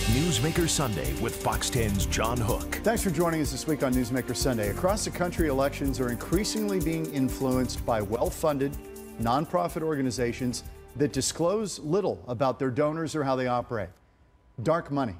Newsmaker Sunday with Fox 10's John Hook. Thanks for joining us this week on Newsmaker Sunday. Across the country, elections are increasingly being influenced by well-funded nonprofit organizations that disclose little about their donors or how they operate. Dark money.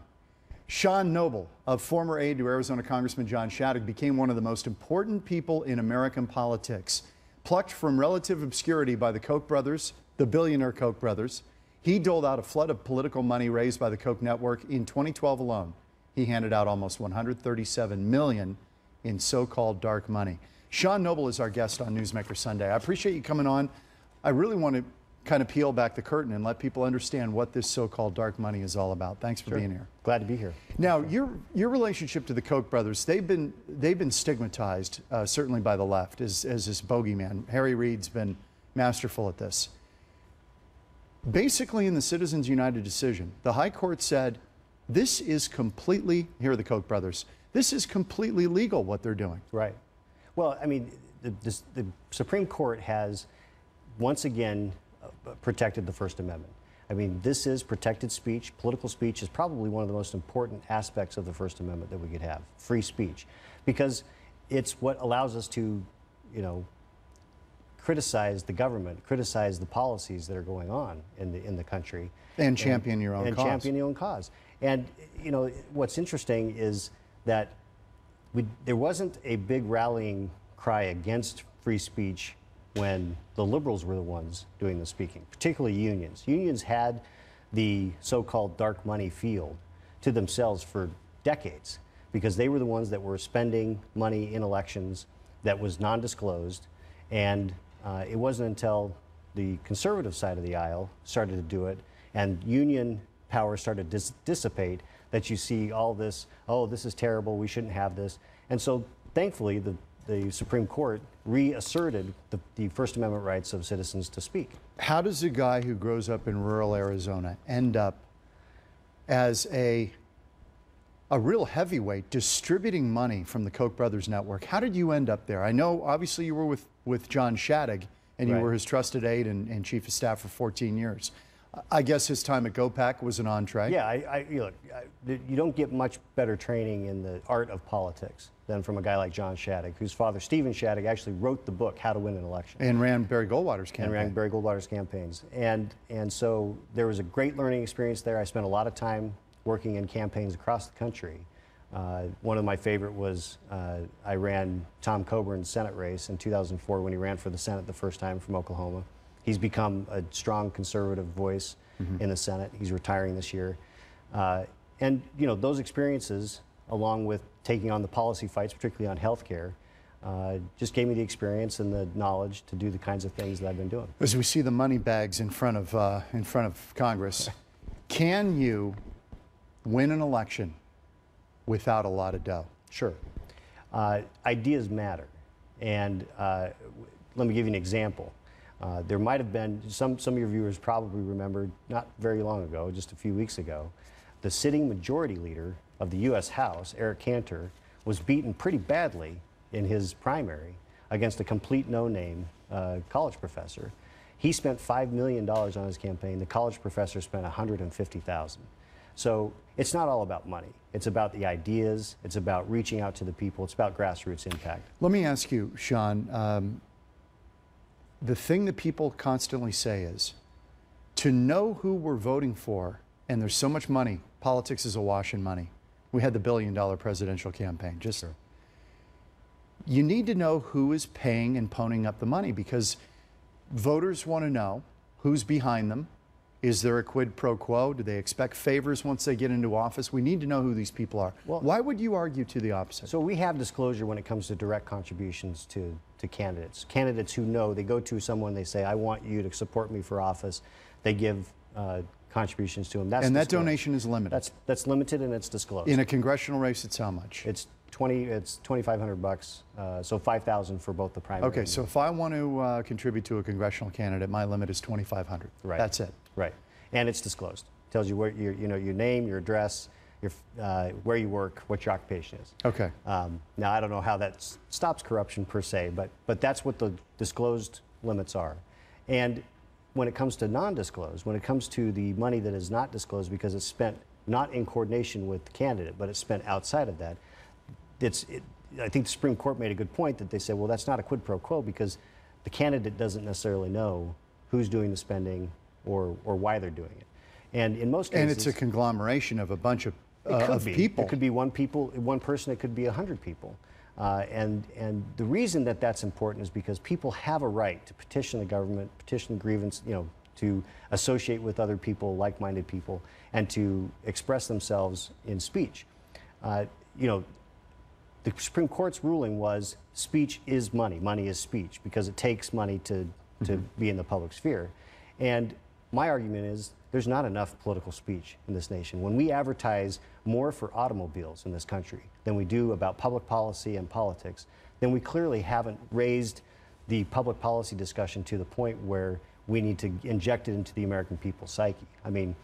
Sean Noble, a former aide to Arizona Congressman John Shadegg, became one of the most important people in American politics. Plucked from relative obscurity by the Koch brothers, the billionaire Koch brothers, he doled out a flood of political money raised by the Koch network. In 2012 alone, he handed out almost $137 million in so-called dark money. Sean Noble is our guest on Newsmaker Sunday. I appreciate you coming on. I really want to kind of peel back the curtain and let people understand what this so-called dark money is all about. Thanks for being here. Glad to be here. Now, your relationship to the Koch brothers, they've been stigmatized, certainly by the left, as this bogeyman. Reid's been masterful at this. Basically, in the Citizens United decision, the High Court said, this is completely, here are the Koch brothers, this is completely legal what they're doing. Right. Well, I mean, the Supreme Court has once again protected the First Amendment. I mean, this is protected speech. Political speech is probably one of the most important aspects of the First Amendment that we could have, free speech, because it's what allows us to, you know, criticize the government, criticize the policies that are going on in the country. And champion your own cause. And champion your own cause. And, you know, what's interesting is that there wasn't a big rallying cry against free speech when the liberals were the ones doing the speaking, particularly unions. Unions had the so-called dark money field to themselves for decades because they were the ones that were spending money in elections that was non-disclosed, and it wasn't until the conservative side of the aisle started to do it and union power started to dissipate that you see all this, oh, this is terrible, we shouldn't have this. And so thankfully the Supreme Court reasserted the First Amendment rights of citizens to speak. How does a guy who grows up in rural Arizona end up as a real heavyweight distributing money from the Koch brothers network? How did you end up there? I know obviously you were with John Shadegg and you were his trusted aide and chief of staff for 14 years. I guess his time at GoPac was an entree. Yeah, look, you don't get much better training in the art of politics than from a guy like John Shadegg, whose father, Stephen Shadegg, actually wrote the book, How to Win an Election. And ran Barry Goldwater's campaign. And ran Barry Goldwater's campaigns. And so there was a great learning experience there. I spent a lot of time working in campaigns across the country. One of my favorite was I ran Tom Coburn's Senate race in 2004 when he ran for the Senate the first time from Oklahoma. He's become a strong conservative voice in the Senate. He's retiring this year. And you know, those experiences, along with taking on the policy fights, particularly on health care, just gave me the experience and the knowledge to do the kinds of things that I've been doing. As we see the money bags in front of Congress, can you win an election without a lot of dough? Sure. Ideas matter. And let me give you an example. There might have been, some of your viewers probably remember, not very long ago, just a few weeks ago, the sitting majority leader of the U.S. House, Eric Cantor, was beaten pretty badly in his primary against a complete no-name college professor. He spent $5 million on his campaign. The college professor spent $150,000. So it's not all about money. It's about the ideas. It's about reaching out to the people. It's about grassroots impact. Let me ask you, Sean, the thing that people constantly say is, to know who we're voting for, and there's so much money, politics is awash in money. We had the $1 billion presidential campaign. Sure. You need to know who is paying and ponying up the money, because voters want to know who's behind them. Is there a quid pro quo? Do they expect favors once they get into office? We need to know who these people are. Well, why would you argue to the opposite? So we have disclosure when it comes to direct contributions to candidates. Candidates who know, they go to someone, they say, I want you to support me for office. They give contributions to them. And that donation is limited. That's limited and it's disclosed. In a congressional race, it's how much? It's $2,500, so $5,000 for both the primary. Okay, so if I want to contribute to a congressional candidate, my limit is $2,500. Right. That's it. Right, and it's disclosed. Tells you where your name, your address, where you work, what your occupation is. Okay. Now I don't know how that stops corruption per se, but that's what the disclosed limits are. And when it comes to non-disclosed, when it comes to the money that is not disclosed because it's spent not in coordination with the candidate, but it's spent outside of that. I think the Supreme Court made a good point that they said, well, that's not a quid pro quo because the candidate doesn't necessarily know who's doing the spending or why they're doing it. And in most cases... And it's a conglomeration of a bunch of people. It could be one person, it could be 100 people. And the reason that that's important is because people have a right to petition the government, petition the grievance, to associate with other people, like-minded people, and to express themselves in speech. The Supreme Court's ruling was speech is money. Money is speech because it takes money to be in the public sphere. And my argument is there's not enough political speech in this nation. When we advertise more for automobiles in this country than we do about public policy and politics, then we clearly haven't raised the public policy discussion to the point where we need to inject it into the American people's psyche. I mean,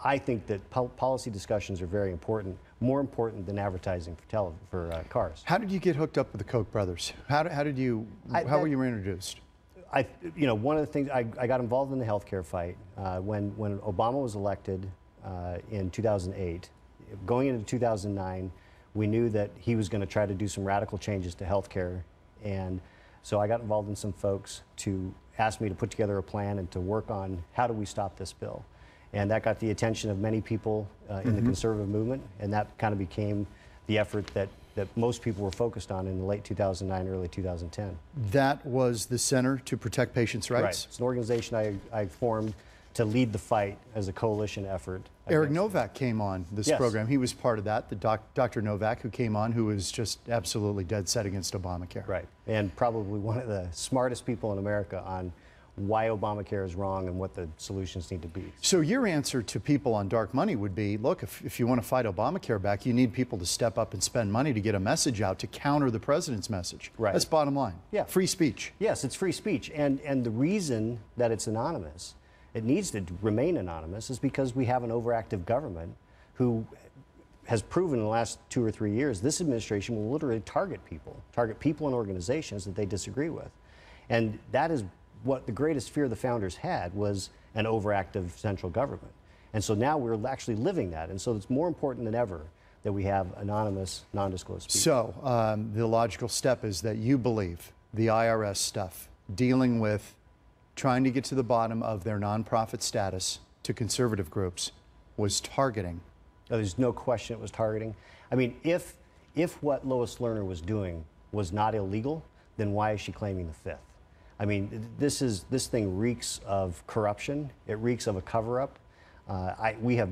I think that policy discussions are very important, more important than advertising for cars. How did you get hooked up with the Koch brothers? How were you introduced? One of the things, I got involved in the healthcare fight when Obama was elected in 2008. Going into 2009, we knew that he was going to try to do some radical changes to healthcare, and so I got involved in some folks to ask me to put together a plan and to work on how do we stop this bill. And that got the attention of many people in the conservative movement, and that kind of became the effort that most people were focused on in the late 2009, early 2010. That was the Center to Protect Patients' Rights? Right. It's an organization I formed to lead the fight as a coalition effort. Eric Novak came on this program. He was part of that, Dr. Novak, who came on, who was just absolutely dead set against Obamacare. Right, and probably one of the smartest people in America on why Obamacare is wrong and what the solutions need to be. So your answer to people on dark money would be, look, if you want to fight Obamacare back, you need people to step up and spend money to get a message out to counter the president's message. Right. That's bottom line. Yeah. Free speech. Yes, it's free speech. And the reason that it's anonymous, it needs to remain anonymous, is because we have an overactive government who has proven in the last 2 or 3 years this administration will literally target people and organizations that they disagree with. And that is what the greatest fear the founders had, was an overactive central government. And so now we're actually living that. And so it's more important than ever that we have anonymous, non-disclosed speech. So the logical step is that you believe the IRS stuff, dealing with trying to get to the bottom of their nonprofit status to conservative groups, was targeting. There's no question it was targeting. I mean, if what Lois Lerner was doing was not illegal, then why is she claiming the fifth? I mean, this thing reeks of corruption. It reeks of a cover-up. We're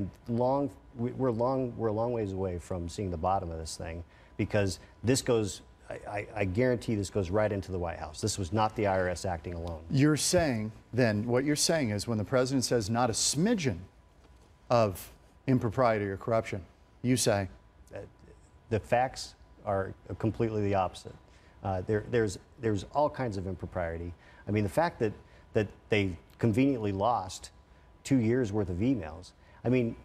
a long ways away from seeing the bottom of this thing, because this goes, I guarantee this goes right into the White House. This was not the IRS acting alone. You're saying, then, what you're saying is when the president says not a smidgen of impropriety or corruption, you say? The facts are completely the opposite. There's all kinds of impropriety. I mean, the fact that they conveniently lost 2 years worth of emails. I mean,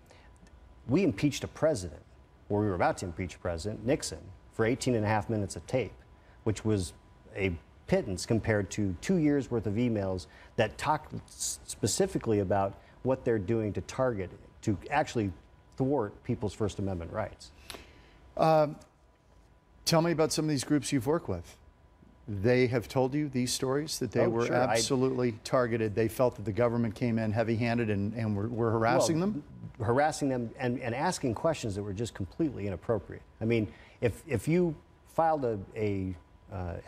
we impeached a president, or we were about to impeach a president, Nixon, for 18.5 minutes of tape, which was a pittance compared to 2 years worth of emails that talk specifically about what they're doing to target, to actually thwart people's First Amendment rights. Tell me about some of these groups you've worked with. They have told you these stories, that they were absolutely targeted. They felt that the government came in heavy-handed and were harassing them? Harassing them and asking questions that were just completely inappropriate. I mean, if you filed a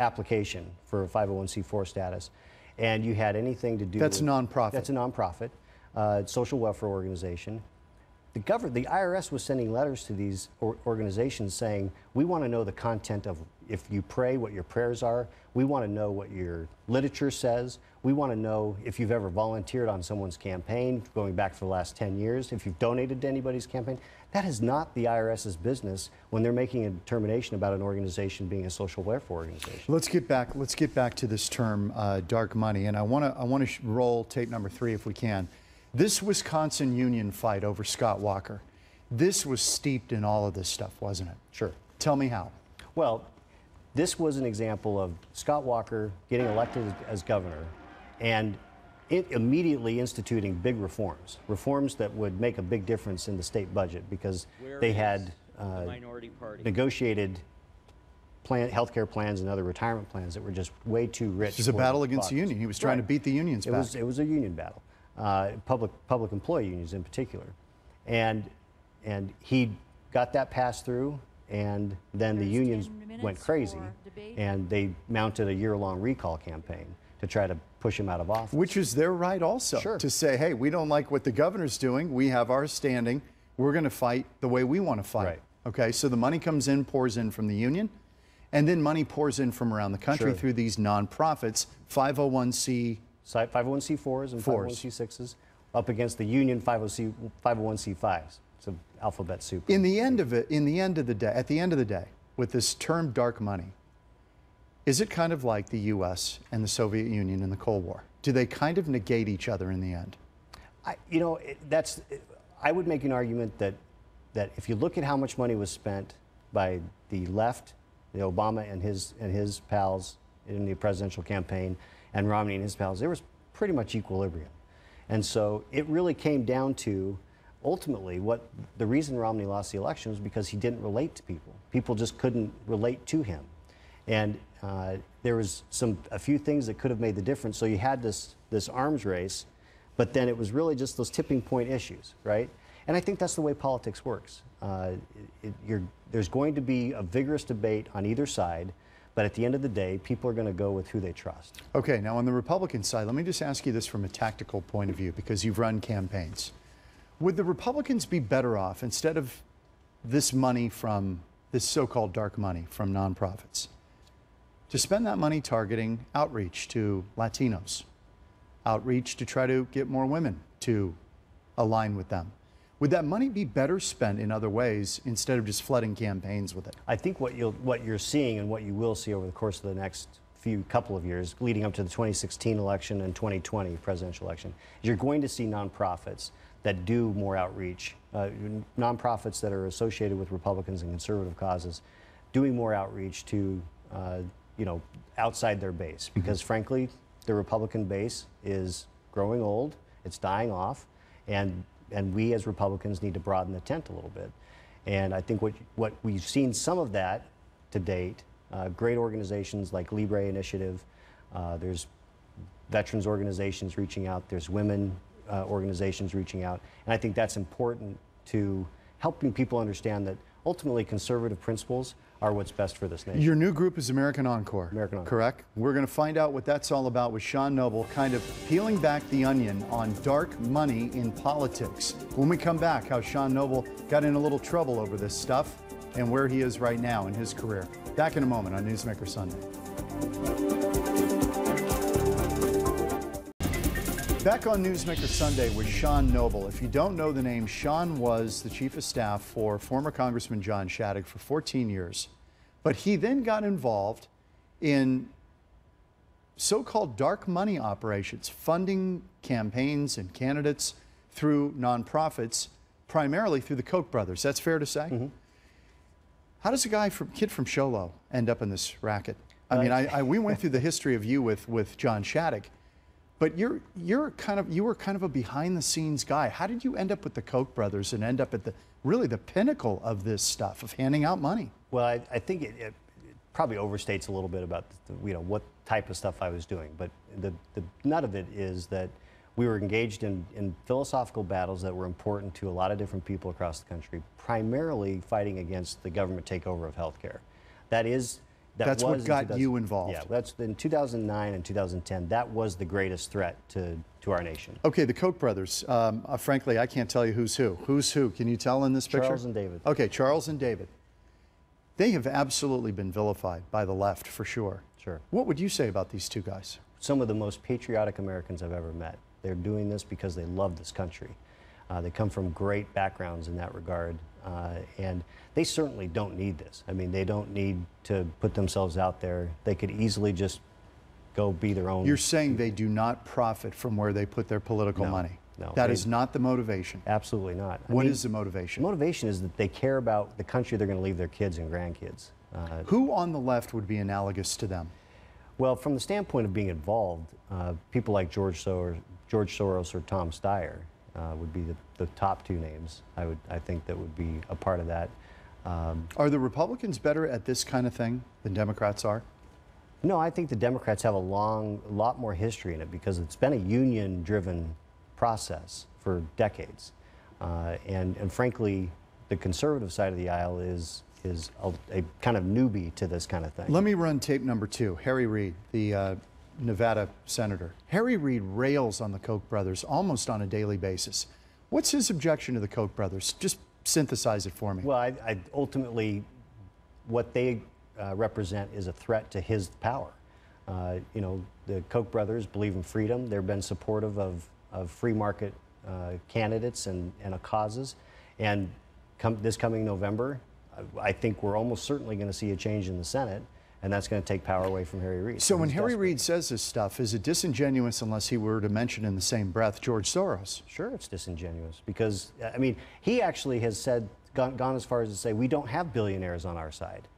application for a 501c4 status and you had anything to do That's with... a nonprofit. That's a nonprofit, social welfare organization. The IRS was sending letters to these organizations saying, we want to know the content of, if you pray, what your prayers are. We want to know what your literature says. We want to know if you've ever volunteered on someone's campaign, going back for the last 10 years, if you've donated to anybody's campaign. That is not the IRS's business when they're making a determination about an organization being a social welfare organization. Let's get back to this term, dark money, and I want to roll tape number 3 if we can. This Wisconsin union fight over Scott Walker, this was steeped in all of this stuff, wasn't it? Sure. Tell me how. Well, this was an example of Scott Walker getting elected as governor and immediately instituting big reforms that would make a big difference in the state budget, because they had negotiated healthcare plans and other retirement plans that were just way too rich. It was a battle against the union. He was trying to beat the unions back. It was a union battle, public employee unions in particular, and he got that passed through, and then the unions went crazy, and they mounted a year-long recall campaign to try to push him out of office. Which is their right also, to say, hey, we don't like what the governor's doing. We have our standing. We're going to fight the way we want to fight. Right. Okay, so the money comes in, pours in from the union, and then money pours in from around the country through these nonprofits, 501c4s and 501c6s, up against the union 501c5s. It's an alphabet soup. In the end of it, at the end of the day, with this term dark money, is it kind of like the U.S. and the Soviet Union in the Cold War? Do they kind of negate each other in the end? I would make an argument that if you look at how much money was spent by the left, Obama and his pals in the presidential campaign, and Romney and his pals, there was pretty much equilibrium. And so it really came down to, ultimately, the reason Romney lost the election was because he didn't relate to people. People just couldn't relate to him. And there was a few things that could have made the difference. So you had this arms race, but then it was really just those tipping point issues, right? And I think that's the way politics works. There's going to be a vigorous debate on either side, but at the end of the day, people are going to go with who they trust. Okay, now on the Republican side, let me just ask you this from a tactical point of view, because you've run campaigns. Would the Republicans be better off, instead of this money from this so-called dark money from nonprofits, to spend that money targeting outreach to Latinos, outreach to try to get more women to align with them? Would that money be better spent in other ways instead of just flooding campaigns with it? I think what you're seeing and what you will see over the course of the next couple of years, leading up to the 2016 election and 2020 presidential election, is you're going to see nonprofits that do more outreach, nonprofits that are associated with Republicans and conservative causes, doing more outreach to outside their base, because frankly, the Republican base is growing old, it's dying off, and we as Republicans need to broaden the tent a little bit. And I think what we've seen some of that to date, great organizations like Libre Initiative, there's veterans organizations reaching out, there's women organizations reaching out, and I think that's important to helping people understand that ultimately conservative principles are what's best for this nation. Your new group is American Encore. American Encore. Correct? We're going to find out what that's all about with Sean Noble, kind of peeling back the onion on dark money in politics. When we come back, how Sean Noble got in a little trouble over this stuff and where he is right now in his career. Back in a moment on Newsmaker Sunday. Back on Newsmaker Sunday with Sean Noble. If you don't know the name, Sean was the chief of staff for former Congressman John Shadegg for 14 years. But he then got involved in so-called dark money operations, funding campaigns and candidates through nonprofits, primarily through the Koch brothers. That's fair to say? Mm-hmm. How does a kid from Show Low end up in this racket? I mean, we went through the history of you with John Shadegg. But you were kind of a behind-the-scenes guy. How did you end up with the Koch brothers and end up at really the pinnacle of this stuff, of handing out money? Well, I think it probably overstates a little bit about what type of stuff I was doing. But the nut of it is that we were engaged in philosophical battles that were important to a lot of different people across the country, primarily fighting against the government takeover of healthcare. That's what got you involved. Yeah, that's in 2009 and 2010. That was the greatest threat to our nation. Okay, the Koch brothers. Frankly, I can't tell you who's who. Who's who? Can you tell in this picture? Charles and David. Okay, Charles and David. They have absolutely been vilified by the left, for sure. Sure. What would you say about these two guys? Some of the most patriotic Americans I've ever met. They're doing this because they love this country. They come from great backgrounds in that regard, and they certainly don't need this. I mean, they don't need to put themselves out there. They could easily just go be their own. You're saying they do not profit from where they put their political money? No. That is not the motivation? Absolutely not. What is the motivation? The motivation is that they care about the country they're going to leave their kids and grandkids. Who on the left would be analogous to them? Well, from the standpoint of being involved, people like George George Soros or Tom Steyer would be the top two names. I think that would be a part of that. Are the Republicans better at this kind of thing than Democrats are? No, I think the Democrats have a lot more history in it because it's been a union-driven process for decades. And frankly, the conservative side of the aisle is a kind of newbie to this kind of thing. Let me run tape number 2. Harry Reid, the Nevada senator. Harry Reid rails on the Koch brothers almost on a daily basis. What's his objection to the Koch brothers? Just synthesize it for me. Well, I ultimately, what they represent is a threat to his power. You know, the Koch brothers believe in freedom. They've been supportive of free market candidates and causes. And this coming November, I think we're almost certainly going to see a change in the Senate, and that's going to take power away from Harry Reid. So when Harry Reid says this stuff, is it disingenuous unless he were to mention in the same breath George Soros? Sure, it's disingenuous because, I mean, he actually has said, gone as far as to say, we don't have billionaires on our side.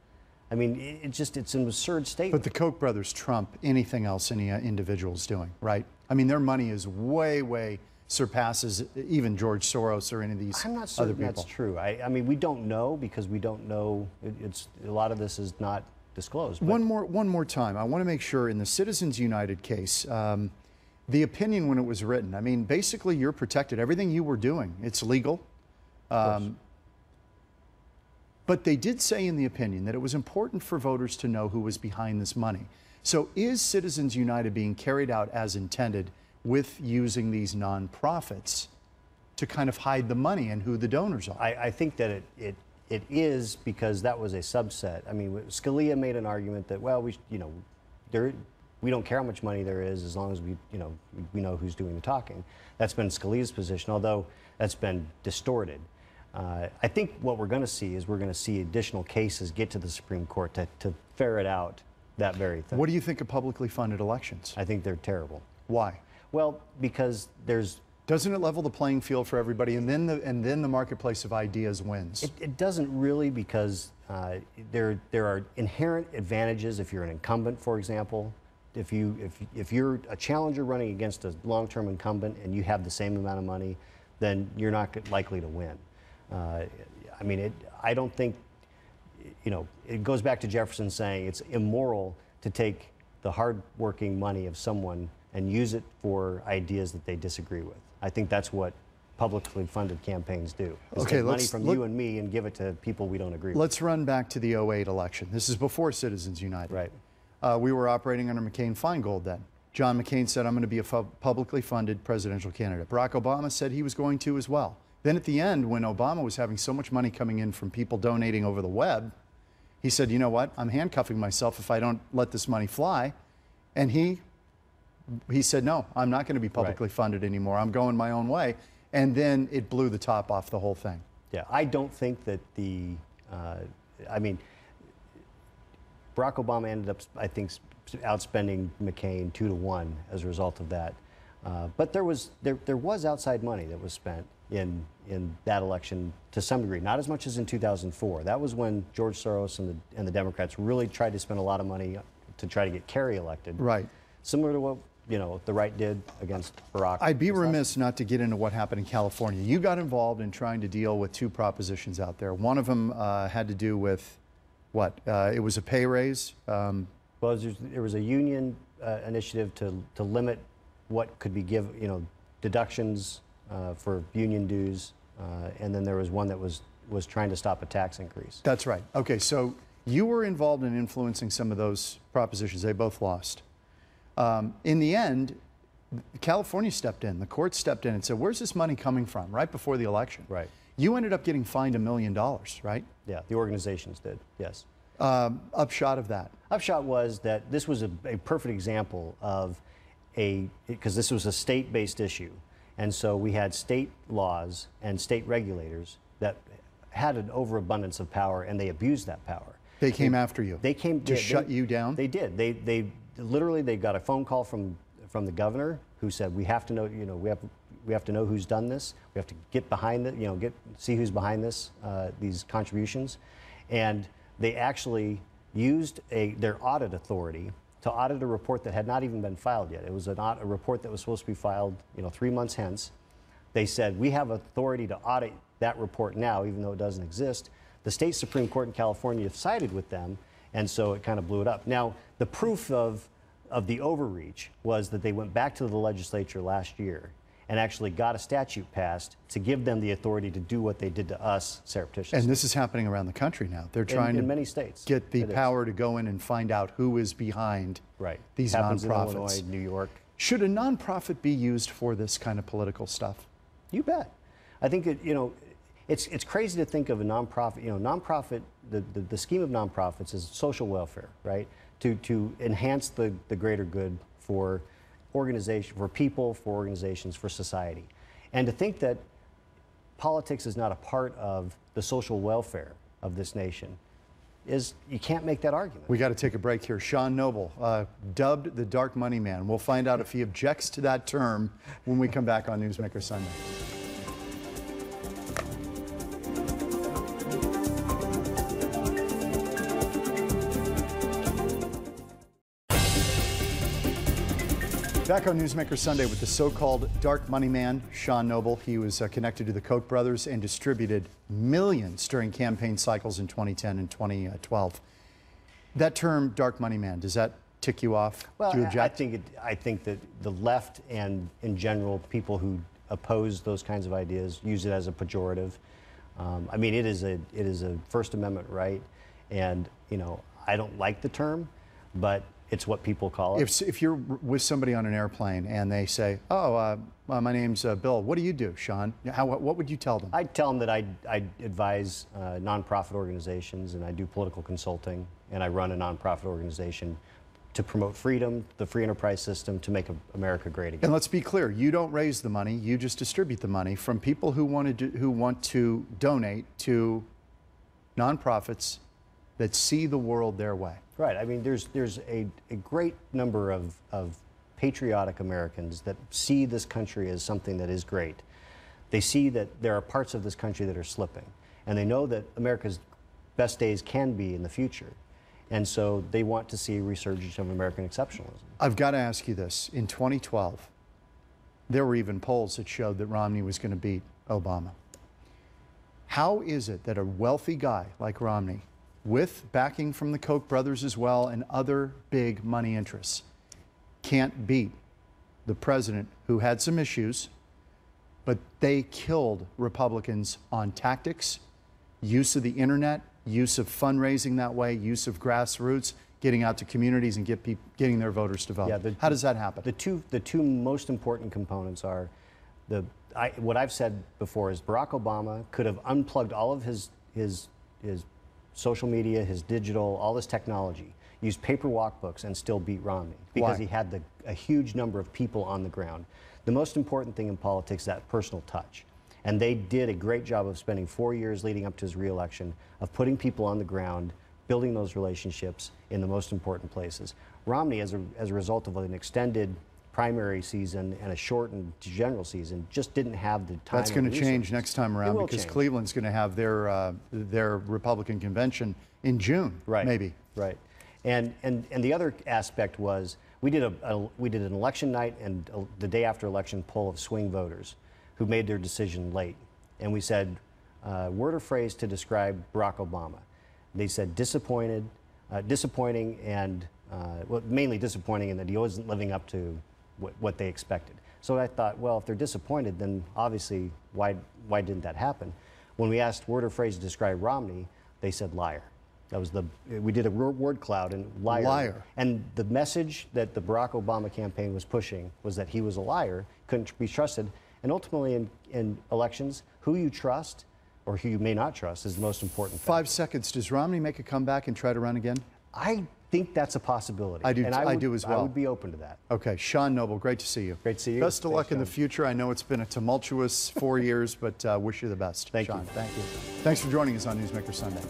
I mean, it's an absurd statement. But the Koch brothers trump anything else any individual is doing, right? I mean, their money is way surpasses even George Soros or any of these other people. I'm not certain that's true. I mean, we don't know because we don't know. A lot of this is not disclosed. One more time. I want to make sure in the Citizens United case, the opinion when it was written, I mean, basically you're protected. Everything you were doing, it's legal. But they did say in the opinion that it was important for voters to know who was behind this money. So is Citizens United being carried out as intended with using these nonprofits to kind of hide the money and who the donors are? I think that it is because that was a subset. I mean, Scalia made an argument that, well, we don't care how much money there is as long as we know who's doing the talking. That's been Scalia's position, although that's been distorted. I think what we're going to see is we're going to see additional cases get to the Supreme Court to ferret out that very thing. What do you think of publicly funded elections? I think they're terrible. Why? Well, because doesn't it level the playing field for everybody, and then the marketplace of ideas wins? It doesn't really, because there are inherent advantages if you're an incumbent, for example. If you're a challenger running against a long-term incumbent and you have the same amount of money, then you're not likely to win. I mean, I don't think, it goes back to Jefferson saying it's immoral to take the hard-working money of someone and use it for ideas that they disagree with. I think that's what publicly funded campaigns do. Take money from you and me and give it to people we don't agree with. Let's run back to the 2008 election. This is before Citizens United. Right. We were operating under McCain-Feingold then. John McCain said, I'm going to be a publicly funded presidential candidate. Barack Obama said he was going to as well. Then at the end, when Obama was having so much money coming in from people donating over the web, he said, you know what, I'm handcuffing myself if I don't let this money fly. And he said, no, I'm not going to be publicly funded anymore. I'm going my own way. And then it blew the top off the whole thing. Yeah, I don't think that I mean, Barack Obama ended up, I think, outspending McCain 2-1 as a result of that. But there was outside money that was spent in that election to some degree, not as much as in 2004. That was when George Soros and the Democrats really tried to spend a lot of money to try to get Kerry elected. Right. Similar to what the right did against Barack. I'd be remiss not to get into what happened in California. You got involved in trying to deal with two propositions out there. One of them had to do with what? It was a pay raise. Well, there was a union initiative to limit what could be deductions for union dues, and then there was one that was trying to stop a tax increase. That's right. Okay, so you were involved in influencing some of those propositions. They both lost. In the end, California stepped in. The court stepped in and said, where's this money coming from? Right before the election. Right. You ended up getting fined $1 million, right? Yeah, the organizations did, yes. Upshot of that? Upshot was that this was a perfect example of because this was a state-based issue. And so we had state laws and state regulators that had an overabundance of power, and they abused that power. They came after you? They came to shut you down? They did. They literally, they got a phone call from the governor who said, we have to know, we have to know who's done this. We have to get behind it, see who's behind this, these contributions. And they actually used their audit authority to audit a report that had not even been filed yet. It was a report that was supposed to be filed, 3 months hence. They said, we have authority to audit that report now, even though it doesn't exist. The state Supreme Court in California sided with them, and so it kind of blew it up. Now, the proof of the overreach was that they went back to the legislature last year and actually got a statute passed to give them the authority to do what they did to us surreptitiously. And this is happening around the country now. They're trying in to many states. Get the power to go in and find out who is behind these happens nonprofits. In Illinois, New York. Should a nonprofit be used for this kind of political stuff? You bet. I think it's crazy to think of a nonprofit. Nonprofit. The scheme of nonprofits is social welfare, right? To enhance the greater good for people, for organizations, for society. And to think that politics is not a part of the social welfare of this nation you can't make that argument. We got to take a break here. Sean Noble, dubbed the Dark Money Man. We'll find out if he objects to that term when we come back on Newsmaker Sunday. Back on Newsmaker Sunday with the so-called Dark Money Man, Sean Noble. He was connected to the Koch brothers and distributed millions during campaign cycles in 2010 and 2012. That term, Dark Money Man, does that tick you off? Well, Do you object? I think that the left and, in general, people who oppose those kinds of ideas use it as a pejorative. I mean, it is a First Amendment right, and I don't like the term, but it's what people call it. If you're with somebody on an airplane and they say, "Oh, my name's Bill," what do you do, Sean? What would you tell them? I'd tell them that I advise nonprofit organizations, and I do political consulting, and I run a nonprofit organization to promote freedom, the free enterprise system, to make America great again. And let's be clear: you don't raise the money; you just distribute the money from people who want to donate to nonprofits that see the world their way. Right. I mean, there's a great number of patriotic Americans that see this country as something that is great. They see that there are parts of this country that are slipping, and they know that America's best days can be in the future. And so they want to see a resurgence of American exceptionalism. I've got to ask you this. In 2012, there were even polls that showed that Romney was going to beat Obama. How is it that a wealthy guy like Romney, with backing from the Koch brothers as well and other big money interests, can't beat the president who had some issues, but they killed Republicans on tactics, use of the internet, use of fundraising that way, use of grassroots, getting out to communities and getting their voters to vote? Yeah, how does that happen? The two most important components are what I've said before is Barack Obama could have unplugged all of his social media, his digital, all this technology, used paper walkbooks and still beat Romney because he had a huge number of people on the ground. The most important thing in politics is that personal touch. And they did a great job of spending 4 years leading up to his reelection of putting people on the ground, building those relationships in the most important places. Romney, as a result of an extended primary season and a shortened general season, just didn't have the time. That's going to change next time around because Cleveland's going to have their Republican convention in June, maybe. Right. And the other aspect was we did an election night and the day after election poll of swing voters who made their decision late, and we said word or phrase to describe Barack Obama. They said disappointing, and well, mainly disappointing in that he wasn't living up to what they expected. So I thought, well, if they're disappointed, then obviously why didn't that happen? When we asked word or phrase to describe Romney, they said liar. That was we did a word cloud and liar. Liar. And the message that the Barack Obama campaign was pushing was that he was a liar, couldn't be trusted. And ultimately in elections, who you trust or who you may not trust is the most important thing. 5 seconds. Does Romney make a comeback and try to run again? I think that's a possibility. I do, and I do as well. I would be open to that. Okay, Sean Noble, great to see you. Great to see you. Best of luck in the future. I know it's been a tumultuous 4 years, but wish you the best. Thank Sean. you. Thank you. Thanks for joining us on Newsmaker Sunday.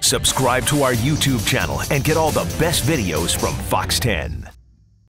Subscribe to our YouTube channel and get all the best videos from Fox 10.